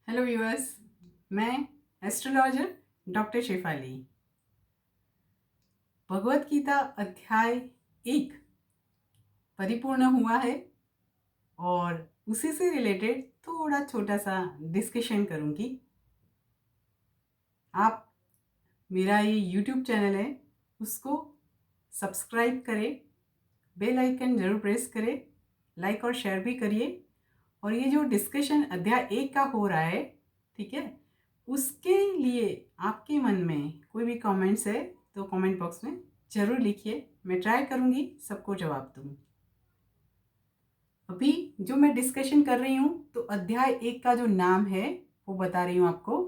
Hello viewers, मैं astrologer doctor Shefali. Bhagavad Gita अध्याय 1 परिपूर्ण हुआ है और उसी से रिलेटेड थोड़ा छोटा सा डिस्कशन करूंगी। आप मेरा ये यूट्यूब चैनल है उसको सब्सक्राइब करें, बेल आइकन जरूर प्रेस करें, लाइक और शेयर भी करिए। और ये जो डिस्कशन अध्याय 1 का हो रहा है, ठीक है, उसके लिए आपके मन में कोई भी कमेंट्स है तो कमेंट बॉक्स में ज़रूर लिखिए। मैं ट्राई करूँगी सबको जवाब दूँ। अभी जो मैं डिस्कशन कर रही हूँ तो अध्याय 1 का जो नाम है वो बता रही हूँ आपको।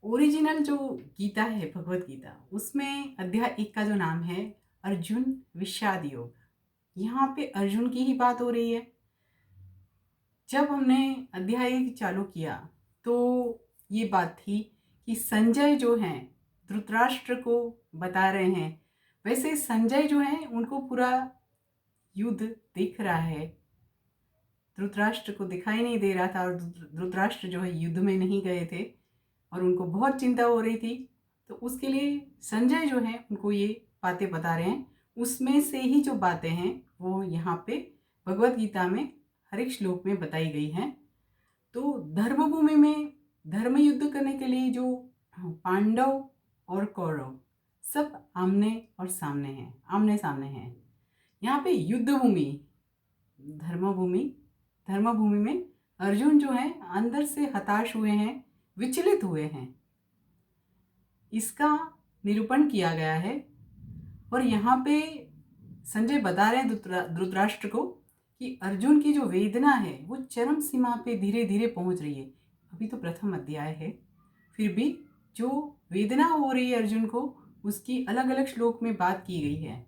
ओरिजिनल जो गीता है, भगवत गीता, उसमें अध्याय 1 का जो नाम है अर्जुन विषाद योग। यहाँ पे अर्जुन की ही बात हो रही है। जब हमने अध्याय चालू किया तो ये बात थी कि संजय जो हैं धृतराष्ट्र को बता रहे हैं। वैसे संजय जो हैं उनको पूरा युद्ध दिख रहा है, धृतराष्ट्र को दिखाई नहीं दे रहा था और धृतराष्ट्र जो है युद्ध में नहीं गए थे और उनको बहुत चिंता हो रही थी। तो उसके लिए संजय जो है उनको ये बातें बता रहे हैं। उसमें से ही जो बातें हैं वो यहाँ पे भगवत गीता में हर एक श्लोक में बताई गई हैं। तो धर्मभूमि में धर्म युद्ध करने के लिए जो पांडव और कौरव सब आमने सामने हैं। यहाँ पे युद्ध भूमि, धर्मभूमि, धर्मभूमि में अर्जुन जो है अंदर से हताश हुए हैं, विचलित हुए हैं, इसका निरूपण किया गया है। और यहाँ पे संजय बता रहे हैं धृतराष्ट्र को कि अर्जुन की जो वेदना है वो चरम सीमा पे धीरे धीरे पहुंच रही है। अभी तो प्रथम अध्याय है, फिर भी जो वेदना हो रही है अर्जुन को, उसकी अलग अलग श्लोक में बात की गई है।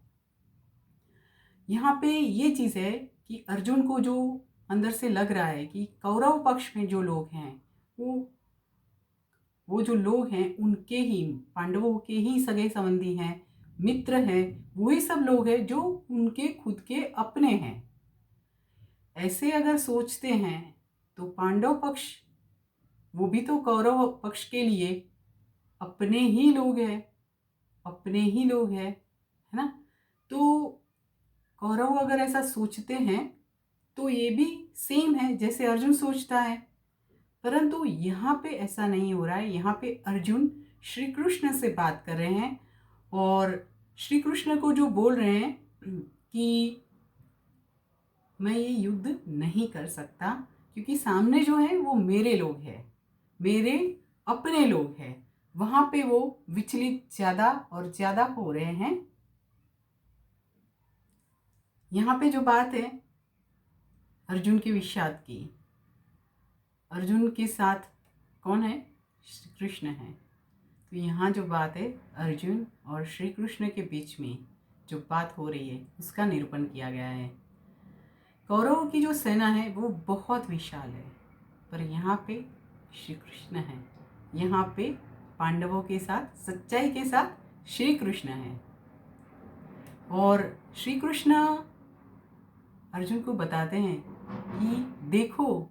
यहाँ पे ये चीज़ है कि अर्जुन को जो अंदर से लग रहा है कि कौरव पक्ष में जो लोग हैं वो जो लोग हैं उनके ही, पांडवों के ही सगे संबंधी हैं, मित्र हैं, वही सब लोग हैं जो उनके खुद के अपने हैं। ऐसे अगर सोचते हैं तो पांडव पक्ष वो भी तो कौरव पक्ष के लिए अपने ही लोग हैं, है ना। तो कौरव अगर ऐसा सोचते हैं तो ये भी सेम है जैसे अर्जुन सोचता है। परंतु यहाँ पे ऐसा नहीं हो रहा है। यहाँ पे अर्जुन श्री कृष्ण से बात कर रहे हैं और श्री कृष्ण को जो बोल रहे हैं कि मैं ये युद्ध नहीं कर सकता क्योंकि सामने जो है वो मेरे लोग हैं, मेरे अपने लोग हैं। वहाँ पे वो विचलित ज़्यादा और ज़्यादा हो रहे हैं। यहाँ पे जो बात है अर्जुन के विषाद की, अर्जुन के साथ कौन है? श्री कृष्ण है। तो यहाँ जो बात है अर्जुन और श्री कृष्ण के बीच में जो बात हो रही है उसका निरूपण किया गया है। कौरवों की जो सेना है वो बहुत विशाल है, पर यहाँ पे श्री कृष्ण है। यहाँ पे पांडवों के साथ, सच्चाई के साथ श्री कृष्ण है। और श्री कृष्ण अर्जुन को बताते हैं कि देखो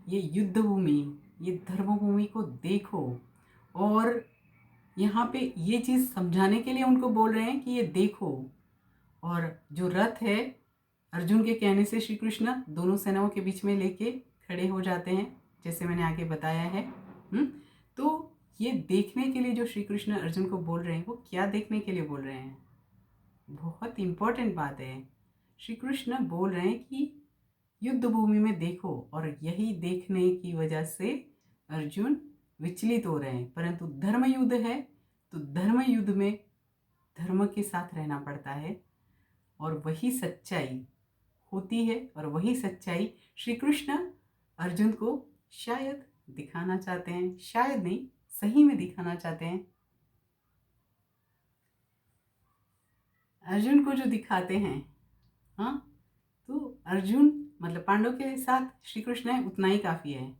ये युद्ध भूमि, ये धर्म भूमि को देखो। और यहाँ पे ये चीज़ समझाने के लिए उनको बोल रहे हैं कि ये देखो। और जो रथ है अर्जुन के कहने से श्री कृष्ण दोनों सेनाओं के बीच में लेके खड़े हो जाते हैं, जैसे मैंने आगे बताया है। तो ये देखने के लिए जो श्री कृष्ण अर्जुन को बोल रहे हैं वो क्या देखने के लिए बोल रहे हैं? बहुत इम्पोर्टेंट बात है। श्री कृष्ण बोल रहे हैं कि युद्ध भूमि में देखो, और यही देखने की वजह से अर्जुन विचलित हो रहे हैं। परंतु धर्म युद्ध है तो धर्म युद्ध में धर्म के साथ रहना पड़ता है और वही सच्चाई होती है। और वही सच्चाई श्री कृष्ण अर्जुन को शायद दिखाना चाहते हैं, शायद नहीं, सही में दिखाना चाहते हैं। अर्जुन को जो दिखाते हैं, हाँ, तो अर्जुन मतलब पांडव के साथ श्री कृष्ण है उतना ही काफ़ी है।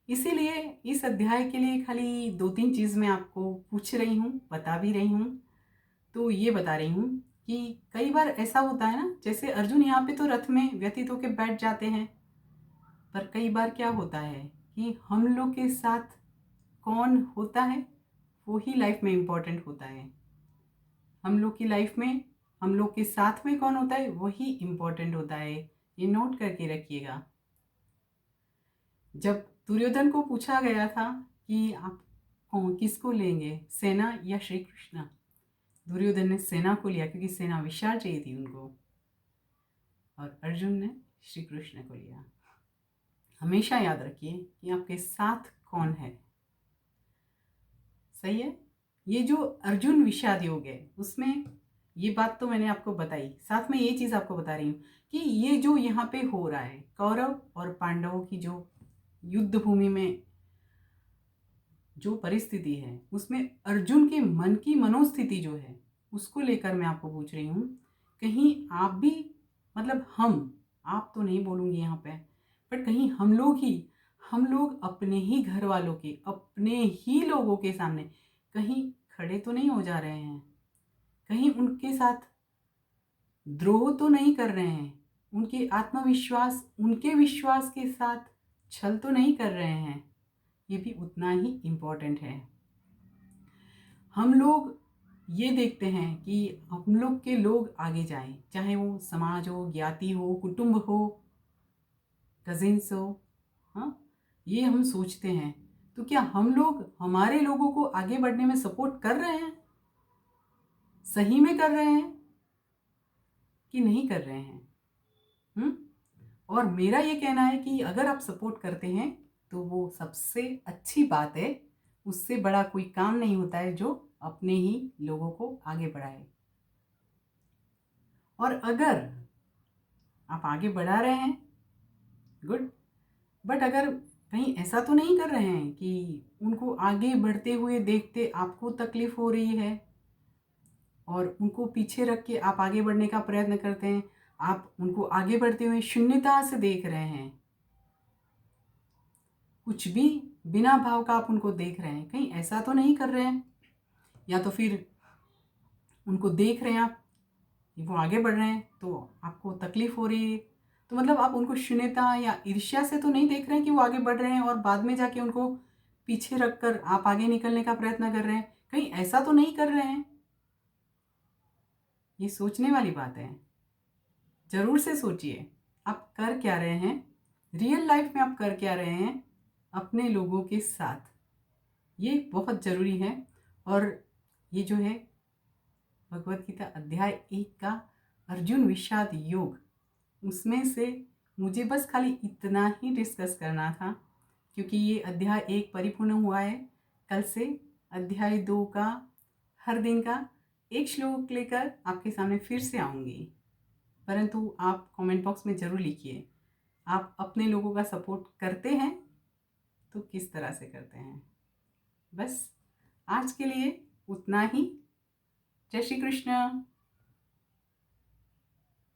इसीलिए इस अध्याय के लिए खाली 2-3 चीज़ मैं आपको पूछ रही हूँ, बता भी रही हूँ। तो ये बता रही हूँ कि कई बार ऐसा होता है ना, जैसे अर्जुन यहाँ पे तो रथ में व्यतीत होकर बैठ जाते हैं, पर कई बार क्या होता है कि हम लोग के साथ कौन होता है वो ही लाइफ में इम्पोर्टेंट होता है। हम लोग की लाइफ में हम लोग के साथ में कौन होता है वही इम्पोर्टेंट होता है। ये नोट करके रखिएगा। जब दुर्योधन को पूछा गया था कि आप किसको लेंगे, सेना या श्री कृष्ण, दुर्योधन ने सेना को लिया क्योंकि सेना विशाल चाहिए थी उनको, और अर्जुन ने श्री कृष्ण को लिया। हमेशा याद रखिए कि आपके साथ कौन है। सही है। ये जो अर्जुन विषाद योग है उसमें ये बात तो मैंने आपको बताई, साथ में ये चीज़ आपको बता रही हूँ कि ये जो यहाँ पे हो रहा है कौरव और पांडवों की जो युद्ध भूमि में जो परिस्थिति है उसमें अर्जुन के मन की मनोस्थिति जो है उसको लेकर मैं आपको पूछ रही हूँ। कहीं आप भी, मतलब आप तो नहीं बोलूँगी यहाँ पे, बट कहीं हम लोग अपने ही घर वालों के, अपने ही लोगों के सामने कहीं खड़े तो नहीं हो जा रहे हैं, कहीं उनके साथ द्रोह तो नहीं कर रहे हैं, उनके आत्मविश्वास, उनके विश्वास के साथ छल तो नहीं कर रहे हैं। ये भी उतना ही इम्पोर्टेंट है। हम लोग ये देखते हैं कि हम लोग के लोग आगे जाएं, चाहे वो समाज हो, ज्ञाति हो, कुटुंब हो, कजिन्स हो, हाँ, ये हम सोचते हैं। तो क्या हम लोग हमारे लोगों को आगे बढ़ने में सपोर्ट कर रहे हैं, सही में कर रहे हैं कि नहीं कर रहे हैं? और मेरा ये कहना है कि अगर आप सपोर्ट करते हैं तो वो सबसे अच्छी बात है। उससे बड़ा कोई काम नहीं होता है जो अपने ही लोगों को आगे बढ़ाए। और अगर आप आगे बढ़ा रहे हैं, गुड, बट अगर कहीं ऐसा तो नहीं कर रहे हैं कि उनको आगे बढ़ते हुए देखते आपको तकलीफ हो रही है और उनको पीछे रख के आप आगे बढ़ने का प्रयत्न करते हैं, आप उनको आगे बढ़ते हुए शून्यता से देख रहे हैं, कुछ भी बिना भाव का आप उनको देख रहे हैं, कहीं ऐसा तो नहीं कर रहे हैं? या तो फिर उनको देख रहे हैं आप कि वो आगे बढ़ रहे हैं तो आपको तकलीफ हो रही है, तो मतलब आप उनको शून्यता या ईर्ष्या से तो नहीं देख रहे हैं कि वो आगे बढ़ रहे हैं और बाद में जाके उनको पीछे रखकर आप आगे निकलने का प्रयत्न कर रहे हैं, कहीं ऐसा तो नहीं कर रहे हैं? ये सोचने वाली बात है। जरूर से सोचिए आप कर क्या रहे हैं, रियल लाइफ में आप कर क्या रहे हैं अपने लोगों के साथ। ये बहुत ज़रूरी है। और ये जो है भगवत गीता अध्याय 1 का अर्जुन विषाद योग, उसमें से मुझे बस खाली इतना ही डिस्कस करना था क्योंकि ये अध्याय 1 परिपूर्ण हुआ है। कल से अध्याय 2 का हर दिन का एक श्लोक लेकर आपके सामने फिर से आऊँगी। परंतु आप कमेंट बॉक्स में ज़रूर लिखिए आप अपने लोगों का सपोर्ट करते हैं तो किस तरह से करते हैं। बस आज के लिए उतना ही। जय श्री कृष्ण।